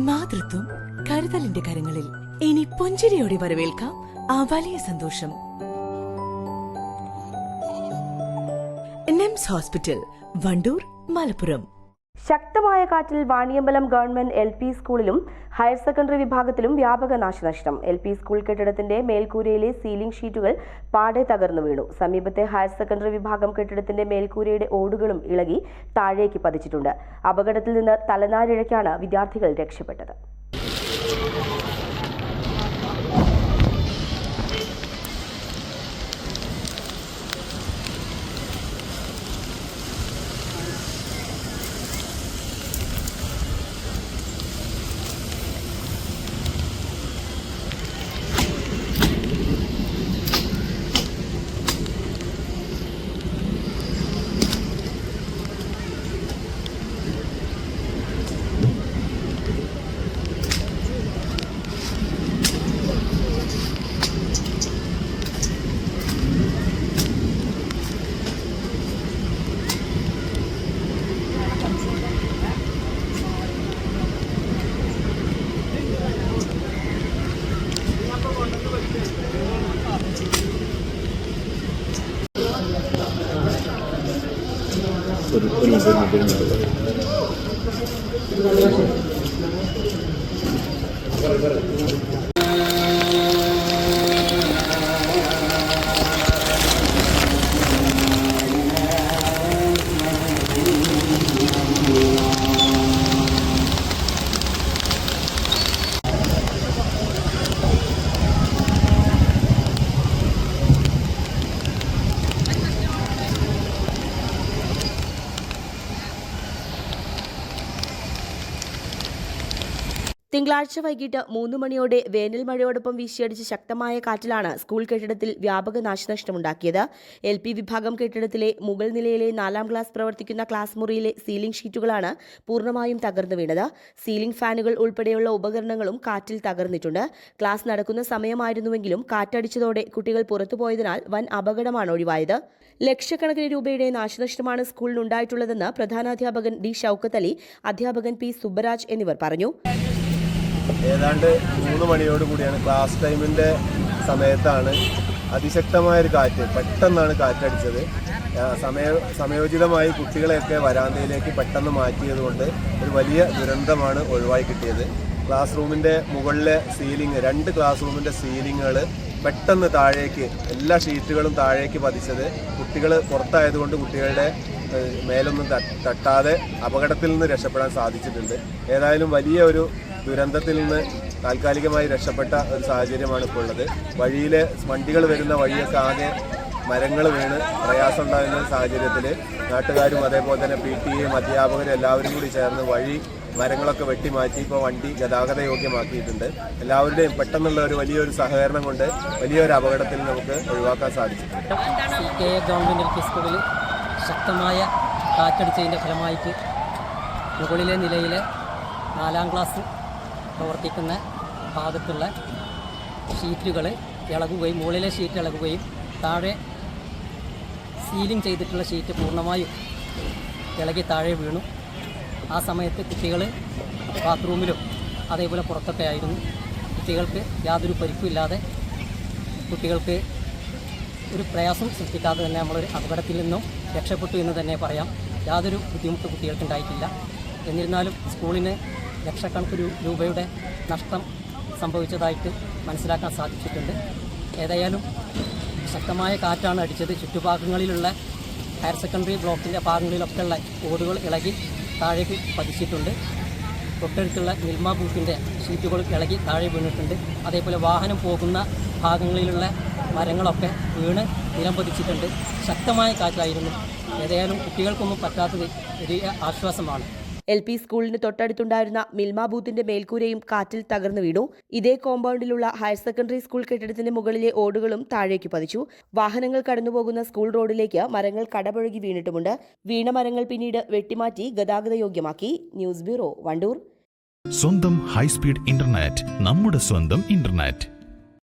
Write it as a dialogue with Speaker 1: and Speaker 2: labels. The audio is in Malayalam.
Speaker 1: മാതൃത്വം കരുതലിന്റെ കരങ്ങളിൽ. ഇനി പുഞ്ചിരിയോടെ വരവേൽക്കാം ആ വലിയ സന്തോഷം. നിംസ് ഹോസ്പിറ്റൽ, വണ്ടൂർ, മലപ്പുറം.
Speaker 2: ശക്തമായ കാറ്റിൽ വാണിയമ്പലം ഗവൺമെന്റ് LP സ്കൂളിലും ഹയർ സെക്കൻഡറി വിഭാഗത്തിലും വ്യാപക നാശനഷ്ടം. LP സ്കൂൾ കെട്ടിടത്തിന്റെ മേൽക്കൂരയിലെ സീലിംഗ് ഷീറ്റുകൾ പാടെ തകർന്നു വീണു. സമീപത്തെ ഹയർ സെക്കൻഡറി വിഭാഗം കെട്ടിടത്തിന്റെ മേൽക്കൂരയുടെ ഓടുകളും ഇളകി താഴേക്ക് പതിച്ചിട്ടുണ്ട്. അപകടത്തിൽ നിന്ന് തലനാരിഴയ്ക്കാണ് വിദ്യാർത്ഥികൾ രക്ഷപ്പെട്ടത്. തിങ്കളാഴ്ച വൈകിട്ട് 3 മണിയോടെ വേനൽ മഴയോടൊപ്പം വീശിയടിച്ച ശക്തമായ കാറ്റിലാണ് സ്കൂൾ കെട്ടിടത്തിൽ വ്യാപക നാശനഷ്ടമുണ്ടാക്കിയത്. LP വിഭാഗം കെട്ടിടത്തിലെ മുകൾ നിലയിലെ 4ാം ക്ലാസ് പ്രവർത്തിക്കുന്ന ക്ലാസ് മുറിയിലെ സീലിംഗ് ഷീറ്റുകളാണ് പൂർണ്ണമായും തകർന്നു വീണത്. സീലിംഗ് ഫാനുകൾ ഉൾപ്പെടെയുള്ള ഉപകരണങ്ങളും കാറ്റിൽ തകർന്നിട്ടുണ്ട്. ക്ലാസ് നടക്കുന്ന സമയമായിരുന്നുവെങ്കിലും കാറ്റടിച്ചതോടെ കുട്ടികൾ പുറത്തുപോയതിനാൽ വൻ അപകടമാണ് ഒഴിവായത്. ലക്ഷക്കണക്കിന് രൂപയുടെ നാശനഷ്ടമാണ് സ്കൂളിനുണ്ടായിട്ടുള്ളതെന്ന് പ്രധാനാധ്യാപകൻ D. ഷൌക്കത്ത് അലി, അധ്യാപകൻ P. സുബ്ബരാജ് എന്നിവർ പറഞ്ഞു.
Speaker 3: ഏതാണ്ട് 3 മണിയോടുകൂടിയാണ് ക്ലാസ് ടൈമിൻ്റെ സമയത്താണ് അതിശക്തമായൊരു കാറ്റ്, പെട്ടെന്നാണ് കാറ്റടിച്ചത്. സമയോചിതമായി കുട്ടികളെയൊക്കെ വരാന്തയിലേക്ക് പെട്ടെന്ന് മാറ്റിയതുകൊണ്ട് ഒരു വലിയ ദുരന്തമാണ് ഒഴിവായി കിട്ടിയത്. ക്ലാസ് റൂമിൻ്റെ മുകളിലെ സീലിംഗ്, 2 ക്ലാസ് റൂമിൻ്റെ സീലിങ്ങുകൾ പെട്ടെന്ന് താഴേക്ക്, എല്ലാ ഷീറ്റുകളും താഴേക്ക് പതിച്ചത് കുട്ടികൾ പുറത്തായതുകൊണ്ട് കുട്ടികളുടെ മേലൊന്നും തട്ടാതെ അപകടത്തിൽ നിന്ന് രക്ഷപ്പെടാൻ സാധിച്ചിട്ടുണ്ട്. ഏതായാലും വലിയ ഒരു ദുരന്തത്തിൽ നിന്ന് താൽക്കാലികമായി രക്ഷപ്പെട്ട ഒരു സാഹചര്യമാണ് ഇപ്പോൾ ഉള്ളത്. വഴിയിലെ വണ്ടികൾ വരുന്ന വഴിയൊക്കെ ആകെ മരങ്ങൾ വീണ് പ്രയാസം ഉണ്ടാകുന്ന സാഹചര്യത്തിൽ നാട്ടുകാരും അതേപോലെ തന്നെ PTA അധ്യാപകരും എല്ലാവരും കൂടി ചേർന്ന് വഴി മരങ്ങളൊക്കെ വെട്ടിമാറ്റി ഇപ്പോൾ വണ്ടി ഗതാഗത യോഗ്യമാക്കിയിട്ടുണ്ട്. എല്ലാവരുടെയും പെട്ടെന്നുള്ള ഒരു വലിയൊരു സഹകരണം കൊണ്ട് വലിയൊരു അപകടത്തിൽ നമുക്ക് ഒഴിവാക്കാൻ സാധിച്ചിട്ടുണ്ട്.
Speaker 4: ഗവൺമെന്റ് LP സ്കൂളിൽ ശക്തമായ കാറ്റടിച്ചതിൻ്റെ ഫലമായിട്ട് മുകളിലെ നിലയിലെ 4ാം ക്ലാസ് പ്രവർത്തിക്കുന്ന ഭാഗത്തുള്ള ഷീറ്റുകൾ ഇളകുകയും, മുകളിലെ ഷീറ്റ് ഇളകുകയും താഴെ സീലിംഗ് ചെയ്തിട്ടുള്ള ഷീറ്റ് പൂർണ്ണമായും ഇളകി താഴെ വീണു. ആ സമയത്ത് കുട്ടികൾ ബാത്റൂമിലും അതേപോലെ പുറത്തൊക്കെ ആയിരുന്നു. കുട്ടികൾക്ക് യാതൊരു പരിക്കുമില്ലാതെ, കുട്ടികൾക്ക് ഒരു പ്രയാസം സൃഷ്ടിക്കാതെ തന്നെ നമ്മളൊരു അപകടത്തിൽ നിന്നും രക്ഷപ്പെട്ടു എന്ന് തന്നെ പറയാം. യാതൊരു ബുദ്ധിമുട്ട് കുട്ടികൾക്ക് ഉണ്ടായിട്ടില്ല. എന്നിരുന്നാലും സ്കൂളിന് ലക്ഷക്കണക്കിന് രൂപയുടെ നഷ്ടം സംഭവിച്ചതായിട്ട് മനസ്സിലാക്കാൻ സാധിച്ചിട്ടുണ്ട്. ഏതായാലും ശക്തമായ കാറ്റാണ് അടിച്ചത്. ചുറ്റുഭാഗങ്ങളിലുള്ള ഹയർ സെക്കൻഡറി ബ്ലോക്കിൻ്റെ ഭാഗങ്ങളിലൊക്കെയുള്ള ഓടുകൾ ഇളകി താഴേക്ക് പതിച്ചിട്ടുണ്ട്. തൊട്ടടുത്തുള്ള മിൽമ ബൂത്തിൻ്റെ ഷീറ്റുകൾ ഇളകി താഴെ വീണിട്ടുണ്ട്. അതേപോലെ വാഹനം പോകുന്ന ഭാഗങ്ങളിലുള്ള മരങ്ങളൊക്കെ വീണ് നിലം പതിച്ചിട്ടുണ്ട്. ശക്തമായ കാറ്റായിരുന്നു. ഏതായാലും കുട്ടികൾക്കൊന്നും പറ്റാത്തത് വലിയ ആശ്വാസമാണ്.
Speaker 2: LP സ്കൂളിന് തൊട്ടടുത്തുണ്ടായിരുന്ന മിൽമ ബൂത്തിന്റെ മേൽക്കൂരയും കാറ്റിൽ തകർന്നു വീണു. ഇതേ കോമ്പൗണ്ടിലുള്ള ഹയർ സെക്കൻഡറി സ്കൂൾ കെട്ടിടത്തിന്റെ മുകളിലെ ഓടുകളും താഴേക്ക് പതിച്ചു. വാഹനങ്ങൾ കടന്നുപോകുന്ന സ്കൂൾ റോഡിലേക്ക് മരങ്ങൾ കടപുഴകി വീണിട്ടുമുണ്ട്. വീണ മരങ്ങൾ പിന്നീട് വെട്ടിമാറ്റി ഗതാഗത യോഗ്യമാക്കി. News bureau, Wandoor.
Speaker 5: സ്വന്തം ഹൈസ്പീഡ് ഇന്റർനെറ്റ്, നമ്മുടെ സ്വന്തം ഇന്റർനെറ്റ്.